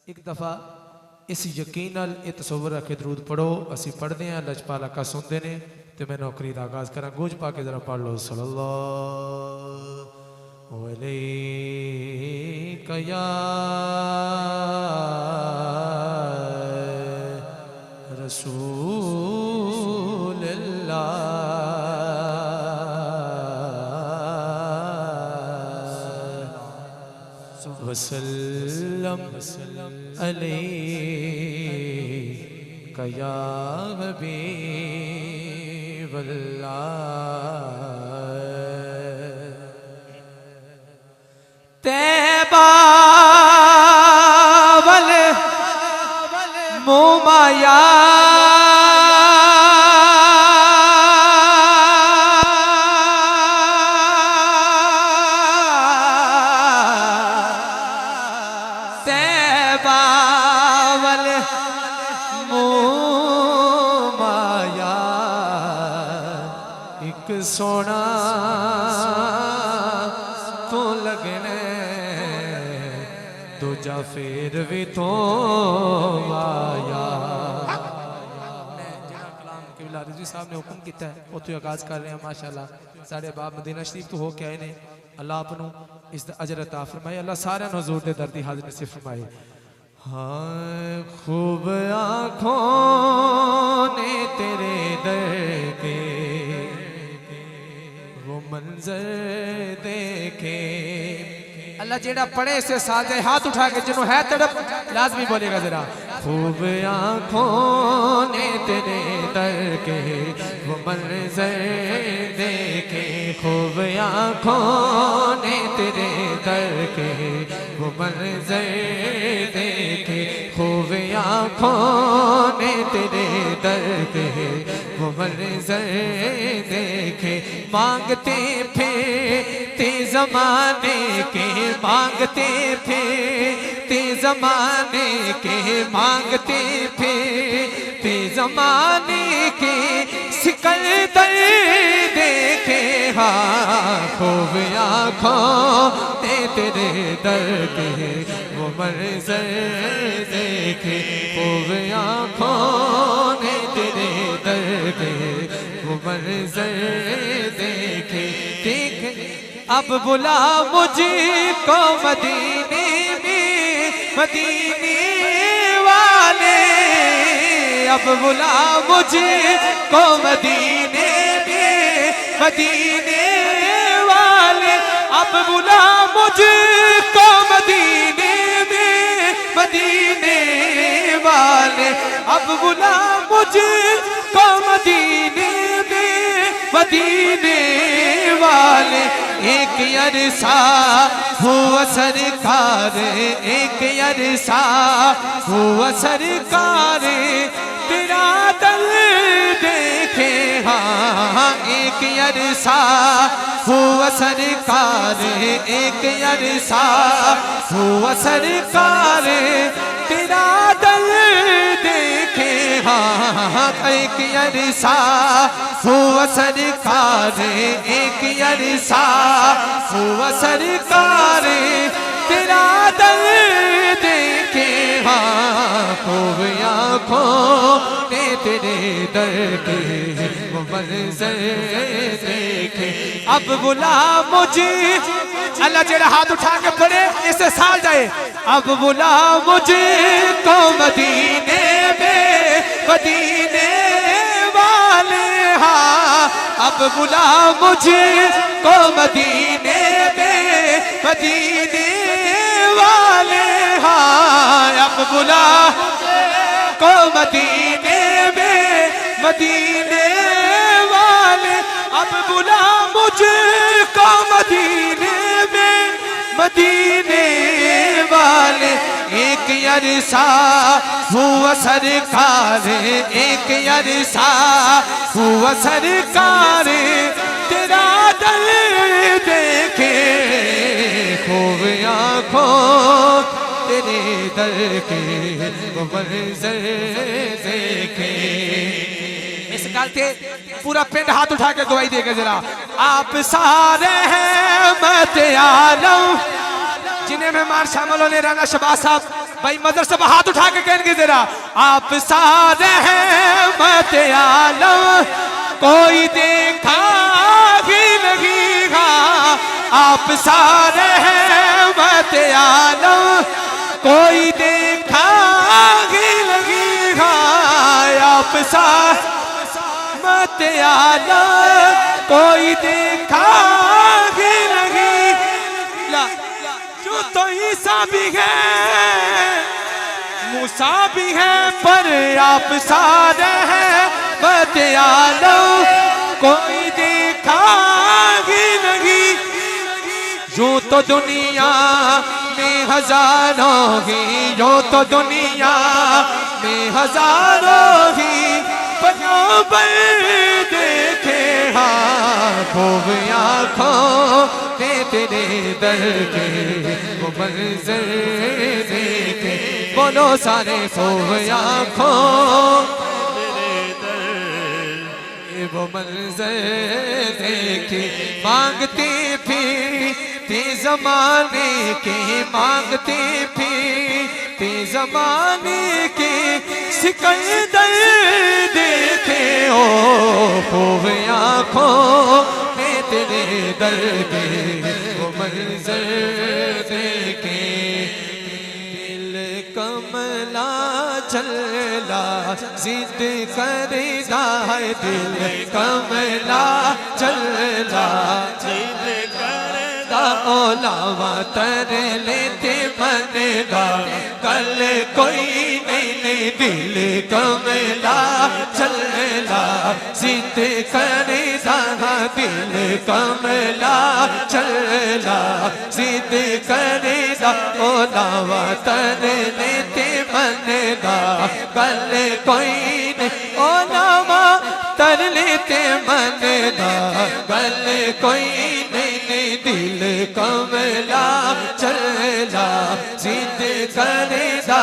ایک دفعہ اس یقین نال یہ تصور رکھے درود پڑھو اسی پڑھتے ہیں لجپال آقا سنتے ہیں تو میں نوکری دا آغاز کرا گوج پا کے ذرا پڑھ لو صلی اللہ علیہ یا رسول اللہ وسلم علیک یا حبیب اللہ طیبہ والمومایا سونا تو لگنے دو جا پھر بھی تو آیا جنہا کلام قبلہ رضوی صاحب نے حکم کیتا ہے وہ تو آغاز کر رہے ہیں ماشاءاللہ ساڑھے باب مدینہ شریف تو ہو کے آئے نے اللہ اپنوں اس اجر عطا فرمائے اللہ سارے حضور دے دردی حاضر نصیب فرمائے ہاں خوب آنکھوں نے تیرے در کے منظر دیکھے اللہ جیڑا پڑھے اسے ساتھ جائے ہاتھ اٹھا کے جنہوں ہے تڑپ لازمی بولے گا ذرا خوب آنکھوں نے تیرے در کے وہ منظر دیکھے خوب آنکھوں نے تیرے در کے وہ منظر دیکھے خوب آنکھوں نے تیرے در کے وہ منظر دیکھے مانگتے پھرتے زمانے کے مانگتے پھرتے زمانے کے مانگتے پھرتے زمانے کے سکندر دیکھے ہاں خوب آنکھوں نے تیرے در کے وہ منظر دیکھے خوب آنکھوں نے تیرے در کے وہ منظر دیکھے دیکھ اب بلا مجھے کو مدینے میں مدینے والے اب بلا مجھے کو مدینے میں مدینے والے اب بلا مجھے کو مدینے میں مدینے والے اب بلا مجھے کو مدینے میں مدینے والے ایک عرصہ ہوا سرکار ایک عرصہ ہوا سرکار تیرا دل دیکھے ہاں ایک عرصہ ہوا سرکار ایک عرصہ ہوا سرکار تیرا دل دیکھے ہاں ایک عرصہ ہوا سرکار ایک عرصہ ہوا سرکار تیرا دل دیکھے ہاں خوب آنکھوں نے تیرے در کے وہ منظر دیکھے اب بلا مجھے اللہ جیڑا ہاتھ اٹھا کے پڑھے اسے سال جائے اب بلا مجھے کو مدینے میں مدینے والے ہاں اب بلا مجھے کو مدینے میں مدینے والے ہاں اب بلا کو مدینے میں مدینے والے اب بلا مجھے کو مدینے میں مدینے والے ایک عرصہ ہوا سرکار ایک عرصہ ہوا سرکار تیرا دل دیکھے خوب آنکھوں تیرے در کے وہ منظر دیکھے اس گل تے پورا پنڈ ہاتھ اٹھا کے گواہی دے گا ذرا آپ سارے ہیں مت عالم جنہیں مہمان شامل ہونے رانا شہباز صاحب بھائی مدر سب ہاتھ اٹھا کے کہیں گے ذرا آپ سارے رحمت عالم کوئی دیکھا بھی نہیں گا آپ سارے رحمت عالم کوئی دیکھا بھی نہیں گا آپ سارے رحمت عالم کوئی دیکھا بھی نہیں جو تو عیسیٰ بھی ہے موسیٰ بھی ہے پر آپ سارے رحمت عالم کوئی دیکھا بھی نہیں یوں تو دنیا میں ہزاروں ہی یوں تو دنیا میں ہزاروں ہی پیغمبر دیکھے خوب آنکھوں نے تیرے در کے وہ منظر دیکھے بولو سارے خوب آنکھوں وہ منظر دیکھے مانگتے پھرتے زمانے کے مانگتے پھرتے زمانے کے سکندر دیکھے ہو خوب آنکھوں میں تیرے در کے وہ منظر دیکھے دل کملا چلا ضد کردا ہے دل کملا چلا ضد کردا اولاوا تر لیتے من گا کل کوئی نہیں دل کملا چلا ضد کردا دل کملا چلا ضد کردا اولاوا تر لیتے من گا کل کوئی نہیں اولاوا تر لیتے من گا کل کوئی نہیں دل کملا چلا ضد کردا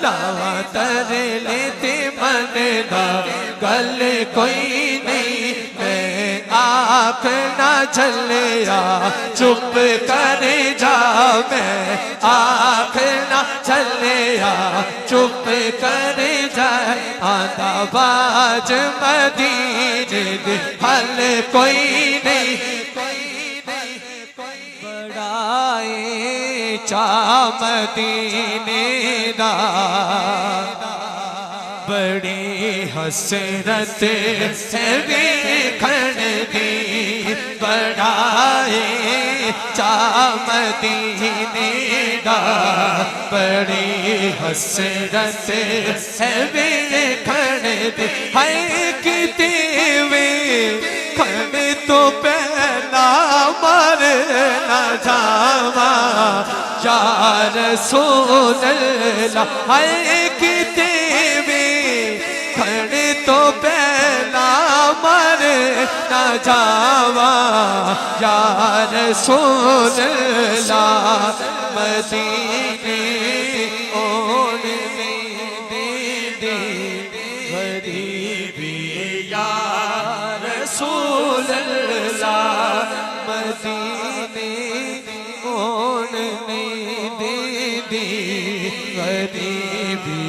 لاوا تر لیتے من گا کل کوئی نہیں میں آنکھ نہ چلیا چپ کر جا میں آنکھ نہ چلیا چپ کر جا آدھا باج مدینے حل کوئی نہیں بڑائے چا مدینے دا بڑی حسرت ہے دیکھن دی بڑائے چا مدینے دا بڑی حسرت ہے دیکھن دی ہے کتے وے کھن تو پہلا مر نہ جاوا یا رسول اللہ ہے کتے کھڑے تو پہلا مر نہ جاوا یا رسول اللہ مدینے اوڑ میں دے دے غریبی یا رسول اللہ مدینے اوڑ میں دے دے غریبی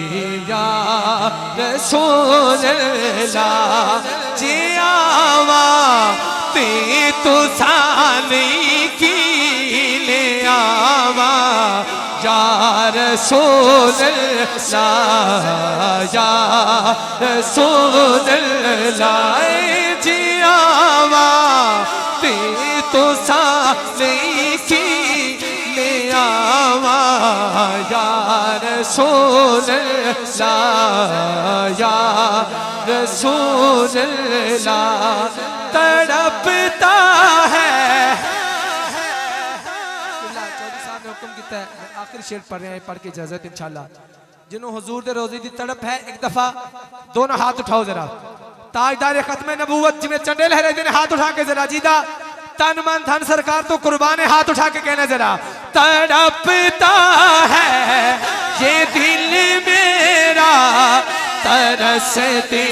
یا رسول اللہ جی آوا تے تو سالی کی لے آوا یا رسول اللہ یا رسول اللہ جی آوا تے تو سالی کی لے آوا یا رسول اللہ یا رسول اللہ تڑپتا ہے چودھری صاحب نے حکم کیتا ہے آخری شعر پڑھ رہے ہیں پڑھ کے اجازت انشاءاللہ جنہوں حضور دے روزی دی تڑپ ہے ایک دفعہ دونوں ہاتھ اٹھاؤ ذرا تاجدار ختم نبوت جی میں چنڈے لہرے دینے ہاتھ اٹھا کے ذرا جیدہ تن من دھن سرکار تو قربان ہاتھ اٹھا کے کہنا ذرا تڑپتا ہے یہ دل میرا ترستے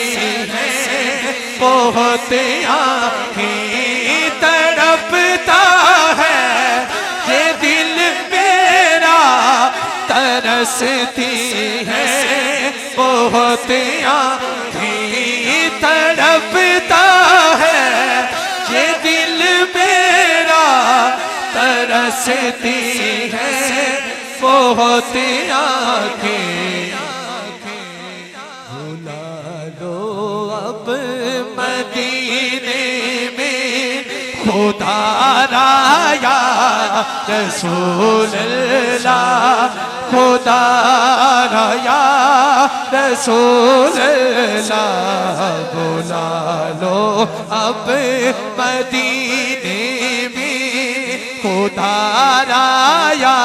ہیں بہت آنکھیں تڑپتا ہے یہ دل میرا ترستی ہے بہت آنکھیں تڑپتا ہے یہ دل میرا ترستی ہے بہت آنکھیں بھلا لو اب مدینے میں خدا را یا رسول اللہ خدا را یا رسول اللہ بلا لو اب مدینے میں خدا را یا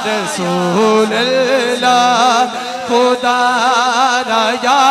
رسول اللہ خدا را یا